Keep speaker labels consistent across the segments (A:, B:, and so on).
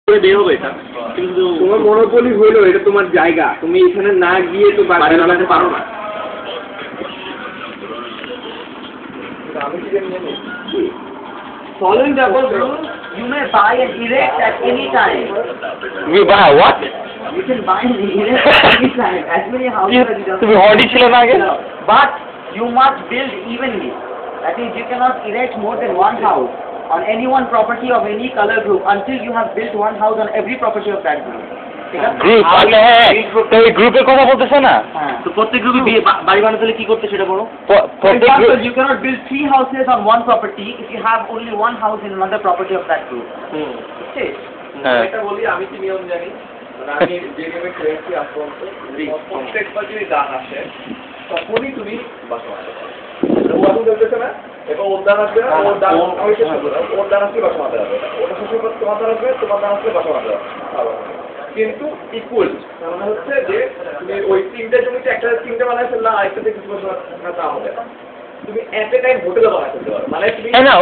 A: বের হবে এটা, কিন্তু
B: তোমার মনোপলি হইলো, এটা তোমার জায়গা, তুমি এখানে না গিয়ে তো
A: বাড়ি বানাতে পারো না।
C: Following the above rule, you may buy and erect at any time.
D: You buy what?
C: You can buy and erect at any time, as many houses as you just
D: তুমি হর্ডি ছিল না আগে?
C: But you must build evenly. That is, you cannot erect more than one house on any one property of any color group until you have built one house on every property of that group.
D: Group আচ্ছা হ্যাঁ, তো এই গ্রুপের কথা বলতেছে না?
C: হ্যাঁ।
A: তো প্রত্যেক গ্রুপে বাড়ি বানাতে হলে কি করতে সেটা বলো।
C: For
D: প্রত্যেক
C: example, you cannot build 3 houses on one property if you have only one house in another property of that group. Okay?
D: হ্যাঁ
B: এটা বলি, আমি কি নিয়ম জানি, মানে আমি যে নিয়মে খেয়েছি আসন্ত, প্রত্যেকবার যদি দান আসে তখনই তুমি বাসা মারতে পারো। ওয়াদু বলতেছে না, এবং ওর দান আসবে না, ওর দান আমি শেষ করবো না, ওর দান আসলে বাসা মারতে হবে, ওটা শেষ করতে তোমার দান আসবে, তোমার দান আসলে বাসা মারতে হবে। কিন্তু ইকুয়াল, মানে হচ্ছে যে তুমি ওই তিনটা জমিতে একটা তিনটা বানায় ফেললা, আরেকটাতে কিছু বছর তা হবে না। তুমি এট এ টাইম হোটেলও বানায় ফেলতে পারো, মানে তুমি
D: না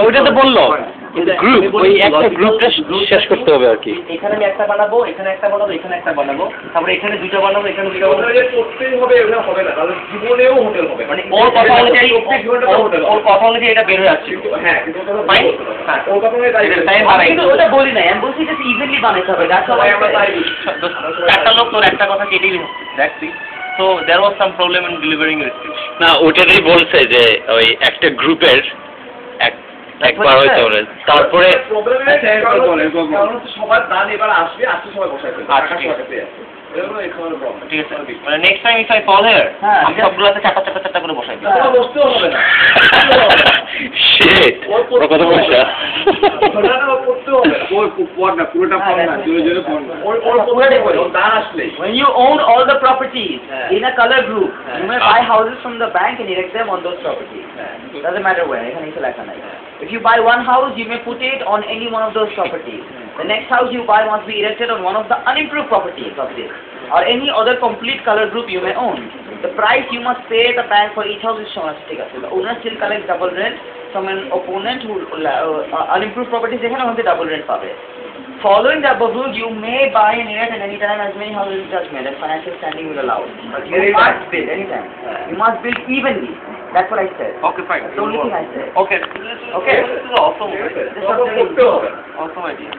D: ওইটা তো বললো গ্রুপ, ওই একটা গ্রুপটা শেষ করতে হবে আর কি।
A: এখানে আমি একটা বানাবো, এখানে একটা বানাবো, এখানে একটা বানাবো, তারপরে এখানে দুটো বানাবো, এখানে দুটো বানাবো।
B: করতেই হবে, এগুলো হবে না, তাহলে জীবনেও হোটেল হবে,
A: মানে ওর কথা অনুযায়ী ওর কথা অনুযায়ী এটা বের হয়ে আসছে।
B: হ্যাঁ, কিন্তু
A: ফাইন,
B: হ্যাঁ ওর কথা তাই
C: আমি কিন্তু ওটা বলি না, আমি বলছি just evenly বানাইতে হবে, that's all
B: আমরা তাই বলি।
A: একটা লোক তোর একটা কথা কেটেই দেখছি। So there was some problem in delivering restriction.
D: না ওটাই বলছে যে ওই একটা গ্রুপের একবার হইতে হবে, তারপরে
B: প্রবলেম কারণ হচ্ছে সবার দান এবার আসবে, আসতে সবাই বসাই ফেলবে,
A: আচ্ছা,
B: টাকা সবার কাছে আছে। এরকম এই ধরনের প্রবলেম।
A: ঠিক আছে, মানে next time if I fall here
C: হ্যাঁ,
A: আমি সবগুলোতে চারটা চারটা চারটা করে বসাই দিই।
B: তোমার বসতেও হবে না।
D: শিট ওর কত পয়সা।
B: ওটা না করতেও হবে না।
A: পড় না, পুরোটা পড় না, জোরে জোরে পড় না।
B: ওর পুরোটাই করে, ওর দান আসলেই।
C: When you own all the properties in a color group, you may buy houses from the bank and erect them on those properties. Doesn't matter where, এখানে কিছু লেখা নাই। If you buy one house, you may put it on any one of those properties. The next house you buy must be erected on one of the unimproved properties of this, or any other complete color group you may own. The price you must pay the bank for each house is shown as ঠিক আছে। The owner still collects double rent from an opponent who unimproved properties এখানে হতে double rent পাবে। Following the above rule, you may buy and erect at any time as many houses as judgment and financial standing will allow. But you must build anytime. You must build evenly. That's what I said.
A: Okay, fine.
C: That's the only thing I said.
A: Okay.
C: Okay.
A: This is awesome.
B: করতেও হবে না।
A: Awesome idea.